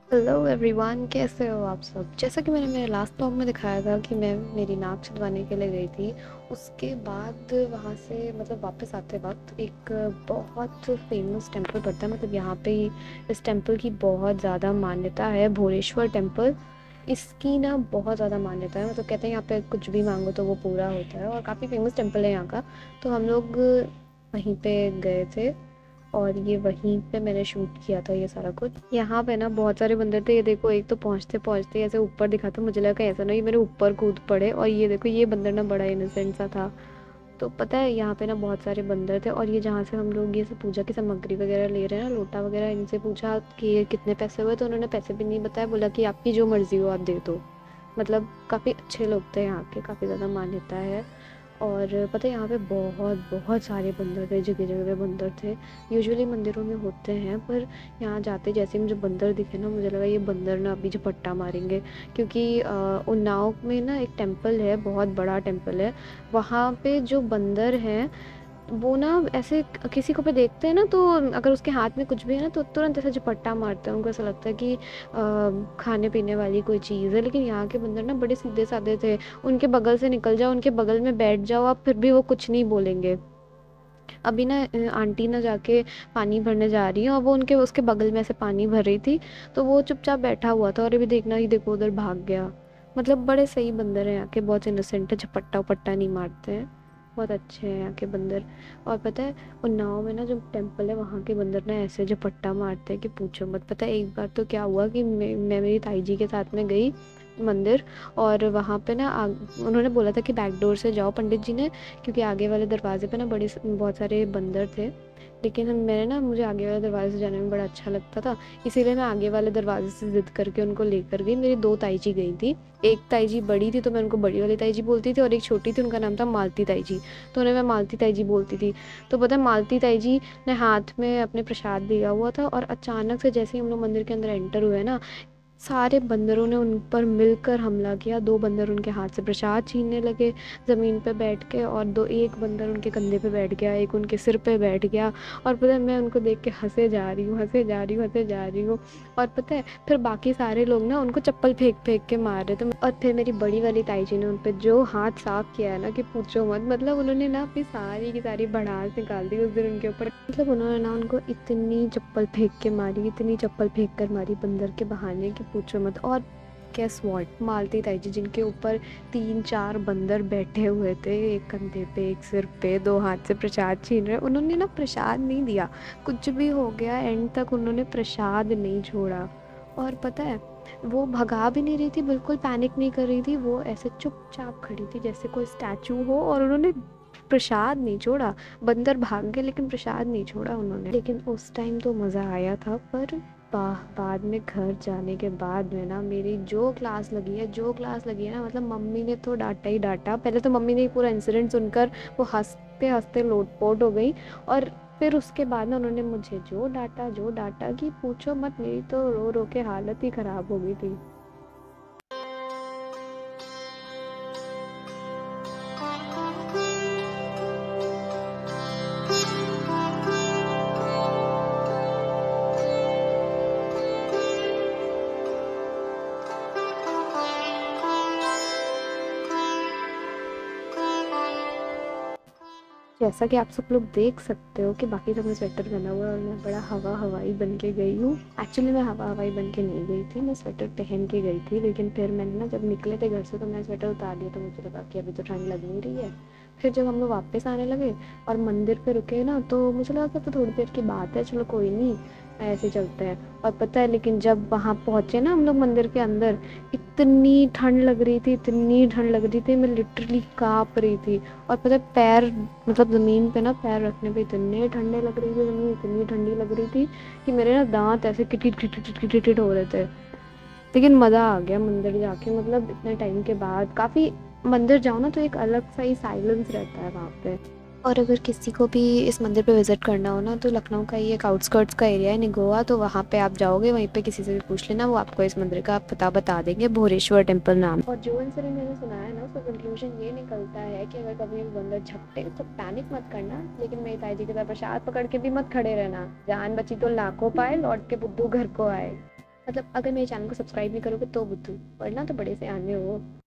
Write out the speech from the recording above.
Hello everyone, कैसे हो आप सब। जैसा कि मैंने मेरे लास्ट ब्लॉग में दिखाया था कि मैं मेरी नाक छिदवाने के लिए गई थी। उसके बाद वहाँ से वापस आते वक्त एक बहुत फेमस टेंपल पड़ता है। यहाँ पे इस टेंपल की बहुत ज़्यादा मान्यता है, भोलेश्वर टेंपल। इसकी ना बहुत ज़्यादा मान्यता है, कहते हैं यहाँ पे कुछ भी मांगो तो वो पूरा होता है, और काफ़ी फेमस टेंपल है यहाँ का। तो हम लोग वहीं पे गए थे, और ये वहीं पे मैंने शूट किया था ये सारा कुछ। यहाँ पे ना बहुत सारे बंदर थे। ये देखो, एक तो पहुँचते पहुँचते ऐसे ऊपर दिखा था, मुझे लगा कहीं ऐसा ना ये मेरे ऊपर कूद पड़े। और ये देखो, ये बंदर ना बड़ा इनोसेंट सा था। तो पता है यहाँ पे ना बहुत सारे बंदर थे, और ये जहाँ से हम लोग ये सब पूजा की सामग्री वगैरह ले रहे हैं ना, लोटा वगैरह, इनसे पूछा कि ये कितने पैसे हुए, तो उन्होंने पैसे भी नहीं बताया। बोला कि आपकी जो मर्ज़ी हो आप दे दो। काफ़ी अच्छे लोग थे यहाँ के, काफ़ी ज़्यादा मान्यता है। और पता है यहाँ पे बहुत बहुत सारे बंदर थे, जगह जगह पे बंदर थे। यूजुअली मंदिरों में होते हैं, पर यहाँ जाते जैसे ही मुझे बंदर दिखे ना, मुझे लगा ये बंदर ना अभी झपट्टा मारेंगे। क्योंकि उन्नाव में ना एक टेम्पल है, बहुत बड़ा टेम्पल है। वहाँ पे जो बंदर हैं वो ना ऐसे किसी को पे देखते हैं ना, तो अगर उसके हाथ में कुछ भी है ना, तो तुरंत ऐसे झपट्टा मारते हैं। उनको ऐसा लगता है कि खाने पीने वाली कोई चीज़ है। लेकिन यहाँ के बंदर ना बड़े सीधे साधे थे। उनके बगल से निकल जाओ, उनके बगल में बैठ जाओ आप, फिर भी वो कुछ नहीं बोलेंगे। अभी ना आंटी ना जाके पानी भरने जा रही है, और वो उनके उसके बगल में ऐसे पानी भर रही थी। तो वो चुपचाप बैठा हुआ था, और अभी देखना ही देखो उधर भाग गया। बड़े सही बंदर हैं यहाँ के, बहुत इनोसेंट है, झपट्टा उपट्टा नहीं मारते हैं। बहुत अच्छे हैं यहाँ के बंदर। और पता है उन्नाव में ना जो टेम्पल है, वहाँ के बंदर ना ऐसे झपट्टा मारते हैं कि पूछो मत। पता है एक बार तो क्या हुआ कि मैं मेरी ताई जी के साथ में गई मंदिर। और वहाँ पे ना उन्होंने बोला था कि बैक डोर से जाओ पंडित जी ने, क्योंकि आगे वाले दरवाजे पे ना बहुत सारे बंदर थे। लेकिन मुझे आगे वाले दरवाजे से जाने में बड़ा अच्छा लगता था, इसीलिए मैं आगे वाले दरवाजे से ज़िद करके उनको लेकर गई। मेरी 2 ताई जी गई थी। एक ताई जी बड़ी थी, तो मैं उनको बड़ी वाली ताई जी बोलती थी, और एक छोटी थी, उनका नाम था मालती ताई जी। तो उन्हें मैं मालती ताई जी बोलती थी। तो पता है मालती ताई जी ने हाथ में अपने प्रसाद लिया हुआ था, और अचानक से जैसे ही हम लोग मंदिर के अंदर एंटर हुए ना, सारे बंदरों ने उन पर मिलकर हमला किया। 2 बंदर उनके हाथ से प्रसाद छीनने लगे ज़मीन पे बैठ के, और दो एक बंदर उनके कंधे पे बैठ गया, एक उनके सिर पे बैठ गया। और पता है मैं उनको देख के हंसे जा रही हूँ, हंसे जा रही हूँ, हंसे जा रही हूँ। और पता है फिर बाकी सारे लोग ना उनको चप्पल फेंक फेंक के मार रहे थे। और फिर मेरी बड़ी वाली ताई जी ने उन पर जो हाथ साफ किया है ना, कि पूछो मत। उन्होंने ना अपनी सारी की सारी भड़ास निकाल दी उस दिन उनके ऊपर। उन्होंने ना उनको इतनी चप्पल फेंक के मारी, इतनी चप्पल फेंक कर मारी बंदर के बहाने, कि पूछो मत। और गेस व्हाट, मालती ताई जी जिनके ऊपर 3-4 बंदर बैठे हुए थे, एक कंधे पे एक सिर पे, 2 हाथ से प्रसाद छीन रहे, उन्होंने ना प्रसाद नहीं दिया। कुछ भी हो गया, एंड तक उन्होंने प्रसाद नहीं छोड़ा। और पता है वो भगा भी नहीं रही थी, बिल्कुल पैनिक नहीं कर रही थी, वो ऐसे चुपचाप खड़ी थी जैसे कोई स्टैचू हो, और उन्होंने प्रसाद नहीं छोड़ा। बंदर भाग गए लेकिन प्रसाद नहीं छोड़ा उन्होंने। लेकिन उस टाइम तो मज़ा आया था, पर बाद में घर जाने के बाद में ना मेरी जो क्लास लगी है ना, मम्मी ने तो डांटा ही डांटा। पहले तो मम्मी ने पूरा इंसिडेंट सुनकर वो हंसते हंसते लोटपोट हो गई। और फिर उसके बाद ना उन्होंने मुझे जो डांटा कि पूछो मत, मेरी तो रो रो के हालत ही ख़राब हो गई थी। जैसा कि आप सब लोग देख सकते हो कि बाकी सबने स्वेटर पहना हुआ है, और मैं बड़ा हवा हवाई बन के गई हूँ। एक्चुअली मैं हवा हवाई बन के नहीं गई थी, मैं स्वेटर पहन के गई थी। लेकिन फिर मैंने ना जब निकले थे घर से, तो मैंने स्वेटर उतार लिया, तो मुझे लगा कि अभी तो ठंड लग नहीं रही है। फिर जब हम लोग वापस आने लगे और मंदिर पे रुके ना, तो मुझे लगा कि तो थोड़ी देर की बात है, चलो कोई नहीं, ऐसे चलते हैं। और पता है लेकिन जब वहाँ पहुँचे ना हम लोग मंदिर के अंदर, इतनी ठंड लग रही थी, इतनी ठंड लग रही थी, मैं लिटरली काँप रही थी। और पता है पैर, ज़मीन पे ना पैर रखने पे इतने ठंडे लग रही थी, ज़मीन इतनी ठंडी लग रही थी कि मेरे ना दाँत ऐसे kit kit kit kit kit हो रहे थे। लेकिन मज़ा आ गया मंदिर जाके, इतने टाइम के बाद। काफ़ी मंदिर जाओ ना तो एक अलग सा ही साइलेंस रहता है वहाँ पे। और अगर किसी को भी इस मंदिर पे विज़िट करना हो ना, तो लखनऊ का ही एक आउटस्कर्ट्स का एरिया है निगोआ, तो वहाँ पे आप जाओगे, वहीं पे किसी से भी पूछ लेना, वो आपको इस मंदिर का पता बता देंगे, भोरेश्वर टेम्पल नाम। और जो इंसिडेंट मैंने सुना है ना, उसका कंक्लूजन ये निकलता है कि अगर कभी भी बंदर झपटे तो पैनिक मत करना, लेकिन मेरी ताई जी के साथ प्रसाद पकड़ के भी मत खड़े रहना। जान बची तो लाखों पाए, लौट के बुद्धू घर को आए। मतलब अगर मेरे चैनल को सब्सक्राइब नहीं करोगे तो बुद्धू, वरना तो बड़े से आने हो।